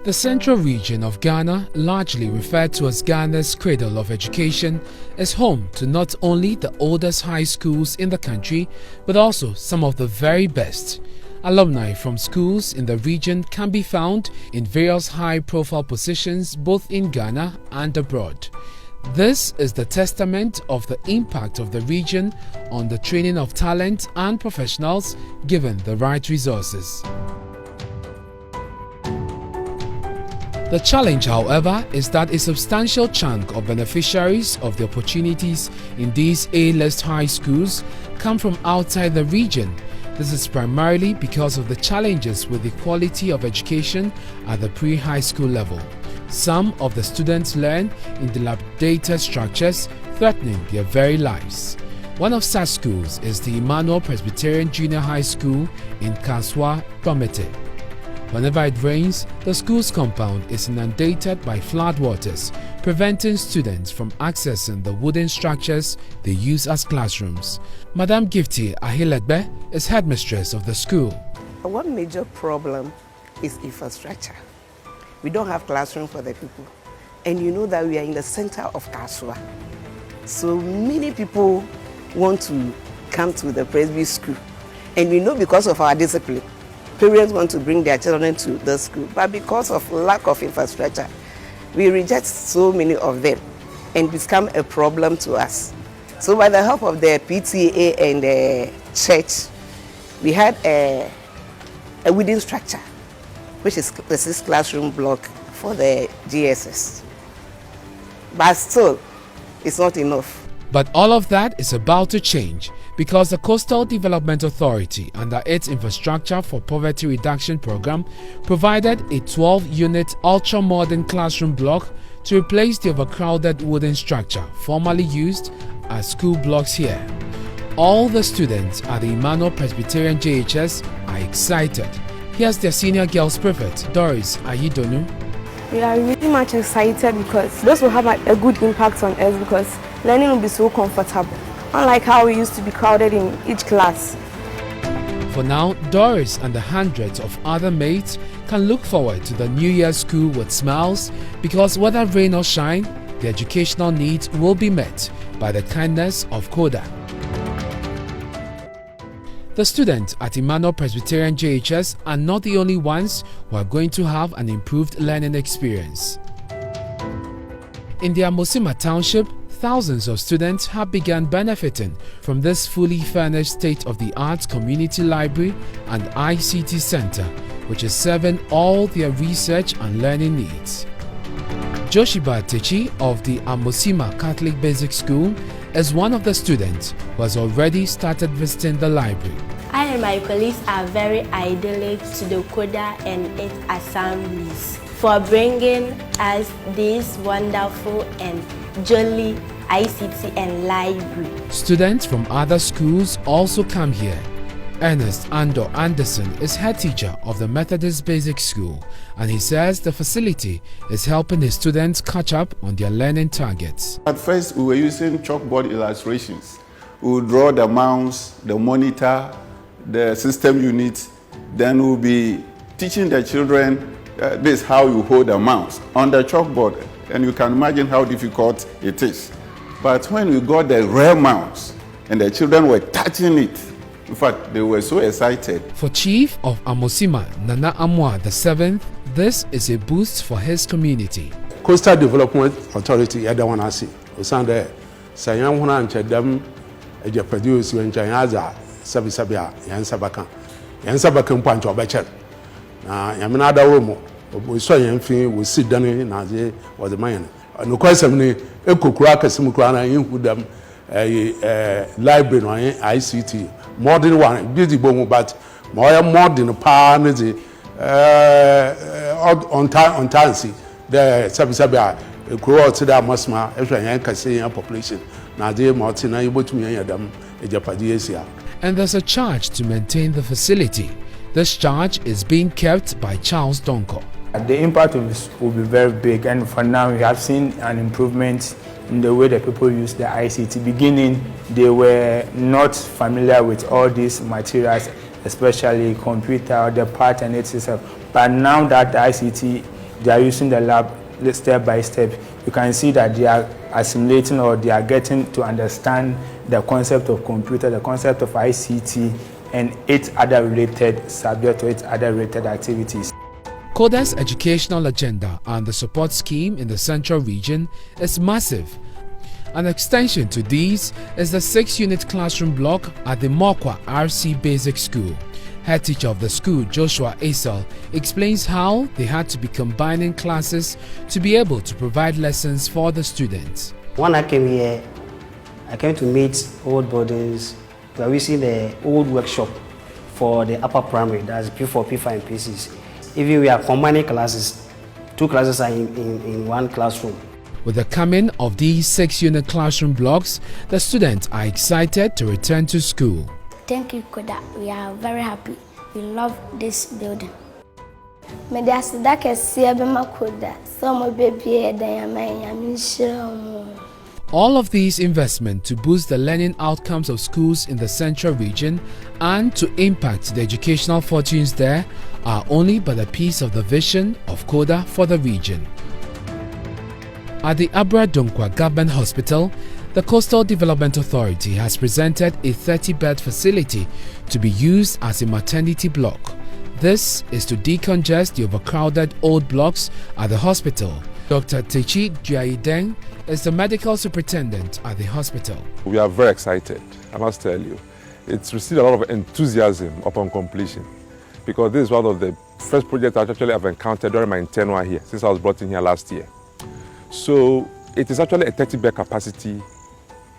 The central region of Ghana, largely referred to as Ghana's cradle of education, is home to not only the oldest high schools in the country, but also some of the very best. Alumni from schools in the region can be found in various high-profile positions both in Ghana and abroad. This is the testament of the impact of the region on the training of talent and professionals given the right resources. The challenge, however, is that a substantial chunk of beneficiaries of the opportunities in these A-list high schools come from outside the region. This is primarily because of the challenges with the quality of education at the pre-high school level. Some of the students learn in dilapidated structures, threatening their very lives. One of such schools is the Emmanuel Presbyterian Junior High School in Kaswa, Promete. Whenever it rains, the school's compound is inundated by floodwaters, preventing students from accessing the wooden structures they use as classrooms. Madam Gifty Ahilegbe is headmistress of the school. One major problem is infrastructure. We don't have classroom for the people. And you know that we are in the center of Kaswa. So many people want to come to the Presby school. And we know because of our discipline, parents want to bring their children to the school, but because of lack of infrastructure, we reject so many of them and become a problem to us. So by the help of the PTA and the church, we had a wooden structure, which is the 6 classroom block for the GSS. But still, it's not enough. But all of that is about to change because the Coastal Development Authority, under its Infrastructure for Poverty Reduction program, provided a 12-unit ultra-modern classroom block to replace the overcrowded wooden structure formerly used as school blocks here. All the students at the Emmanuel Presbyterian JHS are excited. Here's their senior girls prefect, Doris Ayidonu. We are really much excited because this will have a good impact on us because learning will be so comfortable, unlike how we used to be crowded in each class. For now, Doris and the hundreds of other mates can look forward to the New Year school with smiles because whether rain or shine, the educational needs will be met by the kindness of Coda. The students at Emmanuel Presbyterian JHS are not the only ones who are going to have an improved learning experience. In the Amosima Township, thousands of students have begun benefiting from this fully furnished state-of-the-art community library and ICT center, which is serving all their research and learning needs. Joshiba Techi of the Amosima Catholic Basic School is one of the students who has already started visiting the library. I and my colleagues are very idyllic to the Coda and its assemblies for bringing us this wonderful and jolly ICT and library. Students from other schools also come here. Ernest Ando Anderson is head teacher of the Methodist Basic School, and he says the facility is helping his students catch up on their learning targets. At first, we were using chalkboard illustrations. We would draw the mouse, the monitor, the system unit. Then we'll be teaching the children this is how you hold a mouse on the chalkboard, and you can imagine how difficult it is. But when we got the real mouse and the children were touching it, in fact, they were so excited. For Chief of Amosima, Nana Amwa VII, this is a boost for his community. Coastal Development Authority, Yadawana Si, Osande, Sayam Huna and Chedam, a produce when Chayaza, Sabisabia, Yansabaka, Yansabakan Pancho Bachel. Yamanada Romo, we saw him, we sit down in Nazi, was the man. And the question is, Eco Crack, Simukrana, in Hudam, a library, ICT. Modern one, busy boom, but more modern power on time, the Sabisabia, a grow to that Masma, every Yankasian population. Now they Martina able to me them a Japanese. And there's a charge to maintain the facility. This charge is being kept by Charles Donko. The impact of this will be very big, and for now we have seen an improvement in the way that people use the ICT. Beginning, they were not familiar with all these materials, especially computer, the part and itself. But now that the ICT they are using the lab step by step, you can see that they are assimilating, or they are getting to understand the concept of computer, the concept of ICT, and its other related subjects or its other related activities. Coda's educational agenda and the support scheme in the Central Region is massive. An extension to these is the 6-unit classroom block at the Mokwa RC Basic School. Head teacher of the school, Joshua Asel, explains how they had to be combining classes to be able to provide lessons for the students. When I came here, I came to meet old boardings. We are using the old workshop for the upper primary, that's P4, P5, and P6. Even we are combining classes, 2 classes are in one classroom. With the coming of these 6-unit classroom blocks, the students are excited to return to school. Thank you, Coda. We are very happy. We love this building. All of these investments to boost the learning outcomes of schools in the Central Region and to impact the educational fortunes there are only but a piece of the vision of Coda for the region. At the Abra Dunkwa Government Hospital, the Coastal Development Authority has presented a 30-bed facility to be used as a maternity block. This is to decongest the overcrowded old blocks at the hospital. Dr. Techi Djaideng is the medical superintendent at the hospital. We are very excited, I must tell you. It's received a lot of enthusiasm upon completion, because this is one of the first projects I actually have encountered during my tenure here, since I was brought in here last year. So it is actually a 30-bed capacity,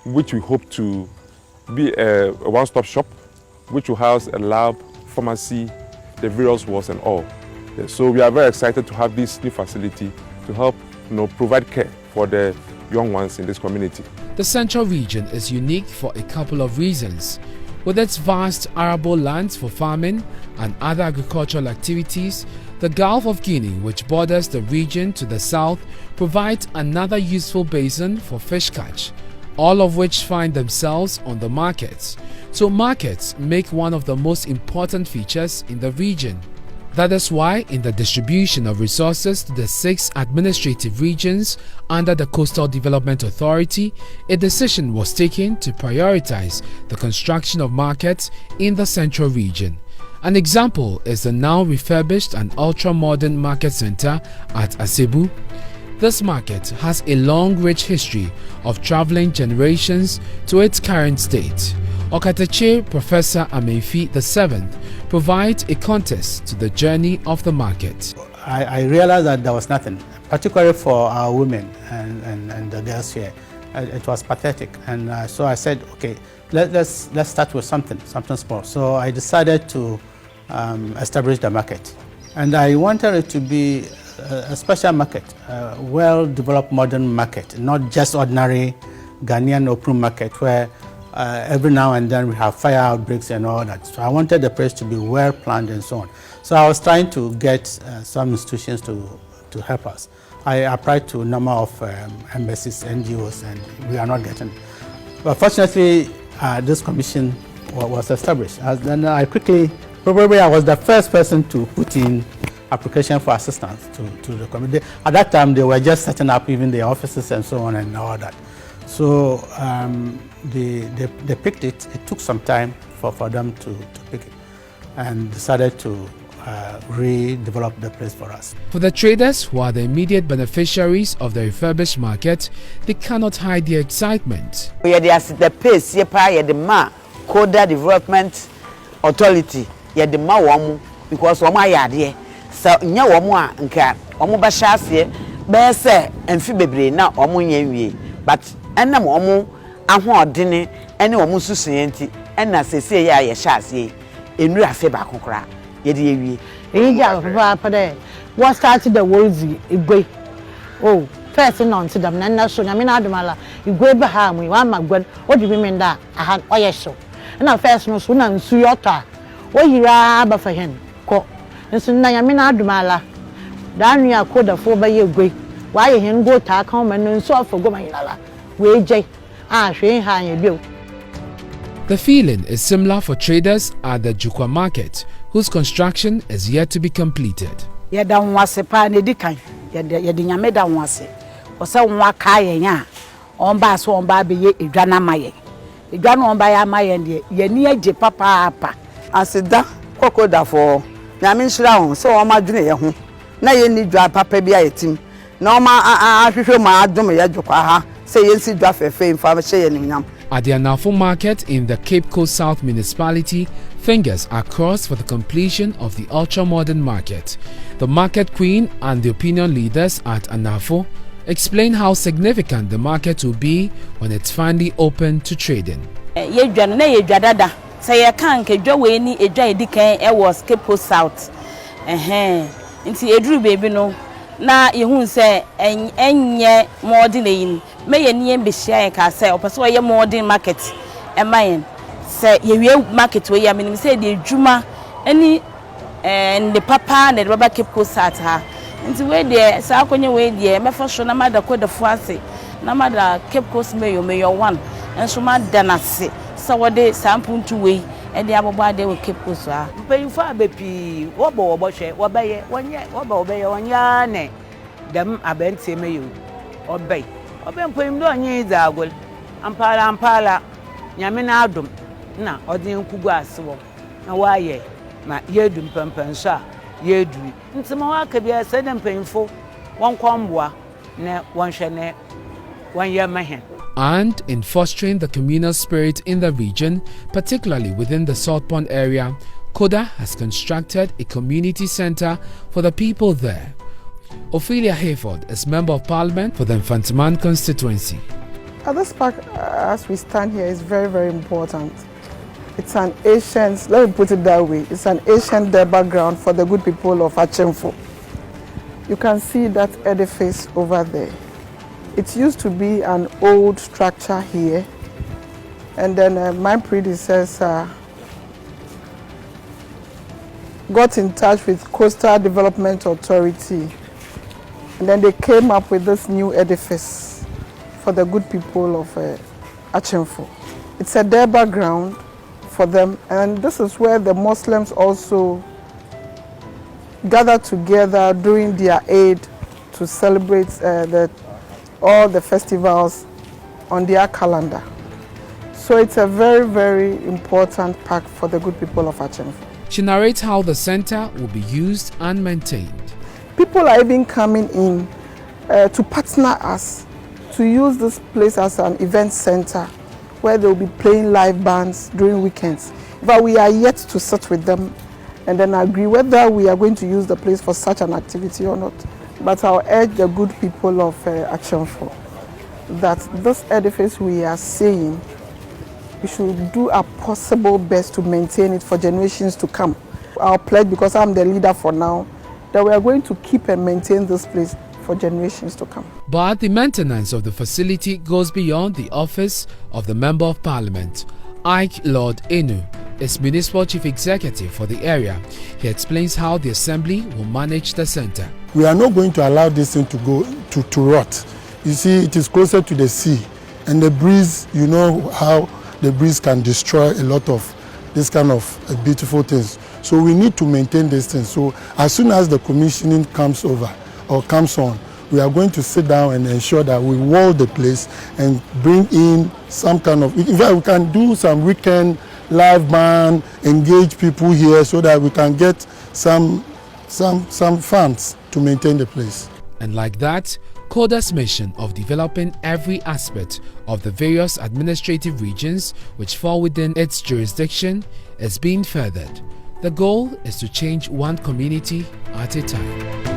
which we hope to be a one-stop shop, which will house a lab, pharmacy, the various wards and all. So we are very excited to have this new facility to help provide care for the young ones in this community. The Central Region is unique for a couple of reasons. With its vast arable lands for farming and other agricultural activities, the Gulf of Guinea, which borders the region to the south, provides another useful basin for fish catch, all of which find themselves on the markets. So markets make one of the most important features in the region. That is why in the distribution of resources to the 6 administrative regions under the Coastal Development Authority, a decision was taken to prioritize the construction of markets in the Central Region. An example is the now refurbished and ultra-modern market center at Asebu. This market has a long, rich history of traveling generations to its current state. Okateche Professor Amenfi VII provides a context to the journey of the market. I realized that there was nothing, particularly for our women and the girls here. It was pathetic, and so I said, okay, let's start with something small. So I decided to establish the market, and I wanted it to be a special market, a well-developed modern market, not just ordinary Ghanaian open market where every now and then we have fire outbreaks and all that. So I wanted the place to be well planned and so on. So I was trying to get some institutions to help us. I applied to a number of embassies, NGOs, and we are not getting. But fortunately, this commission was established. Then I quickly, probably I was the first person to put in application for assistance to the committee. At that time, they were just setting up even the offices and so on and all that. So they picked it. It took some time for them to pick it and decided to redevelop the place for us. For the traders who are the immediate beneficiaries of the refurbished market, they cannot hide their excitement. We are the pace, the Coda Development Authority, the ma because so nya womo nka womo ba hyase be se amfi bebre na womo nyanwie but enam womo ahoodene ene womo susuye nti ena sese ya ye hyase enura afe ba kokora ye de yewie eja papa de what started the words igwe oh first non to them na so nya me na adumala igwe ba ha mu wa magwan what do you mean that aha oye so na first no so na nsu yota wo yira ba fa hen ko nso na nya me na adumala da nua Coda fo ba ye gwe wa ye hen go ta kan ma no nso afo go ma yinala we je hwe ha ye bio. The feeling is similar for traders at the Jukwa market, whose construction is yet to be completed. Ye da nwase pa na di kan yɛde nyame da ho ase ɔsɛ wo aka yɛn a ɔmba so ɔmba be ye edwa na ma yɛn edwa no ɔmba ya ma yɛn de yɛni agye papa aseda kokoda for nyame nhyira ho sɛ ɔma dwene yɛ ho na yɛni dwa papa bi ayetim na ɔma ahwehwɛ ma adom yɛ dwokwa ha sɛ yɛnsi dwa fɛfɛ mfa hyɛ yɛn nyam. At the Anafo market in the Cape Coast South municipality, fingers are crossed for the completion of the ultra-modern market. The market queen and the opinion leaders at Anafo explain how significant the market will be when it's finally open to trading. Yedwa na yedwa dada. Say ye kan kedwa we ni edwa edikan e was Cape Coast South. Nti eduru baby no na yehun se enye modern yin. Me ye ni embehia ye ka say opeso ye modern market e mayen. Say ye market we ya minim say de adwuma ani the papa na the baba Cape Coast South ha. Nti we de sa akonye we de me for sure na mada Coda fo ase. Na mada Cape Coast mayor 1. Enso ma danase. So what they sample to we and the ababa they will keep us. Pay for bepi, wobo share, wabaye, 1 year, obey 1 year, them abent same you, obey. Obey put do any zagul, ampala, Yamina Adum, na, or the Kugas, na why ma yedum pampansa, yedu. In some more could be a sudden painful, 1 comboa, ne 1 shane, 1 year my hand. And in fostering the communal spirit in the region, particularly within the South Pond area, Coda has constructed a community center for the people there. Ophelia Hayford is Member of Parliament for the Infantiman constituency. This park, as we stand here, is very, very important. It's an ancient, let me put it that way, it's an ancient background for the good people of Achimfo. You can see that edifice over there. It used to be an old structure here, and then my predecessor got in touch with Coastal Development Authority, and then they came up with this new edifice for the good people of Achimfo. It's a Derba ground for them, and this is where the Muslims also gather together during their Eid to celebrate all the festivals on their calendar. So it's a very, very important park for the good people of Achimfo. She narrates how the center will be used and maintained. People are even coming in to partner us to use this place as an event center where they'll be playing live bands during weekends. But we are yet to sit with them and then agree whether we are going to use the place for such an activity or not. But I'll urge the good people of Achimfo that this edifice we are seeing, we should do our possible best to maintain it for generations to come. I'll pledge, because I'm the leader for now, that we are going to keep and maintain this place for generations to come. But the maintenance of the facility goes beyond the office of the Member of Parliament. Ike Lord Enu is Municipal Chief Executive for the area. He explains how the Assembly will manage the center. We are not going to allow this thing to go to rot. You see, it is closer to the sea, and the breeze, you know how the breeze can destroy a lot of this kind of beautiful things. So we need to maintain this thing. So as soon as the commissioning comes over or comes on, we are going to sit down and ensure that we wall the place and bring in some kind of, in fact, we can do some weekend live band, engage people here so that we can get some funds to maintain the place. And like that, Coda's mission of developing every aspect of the various administrative regions which fall within its jurisdiction is being furthered. The goal is to change one community at a time.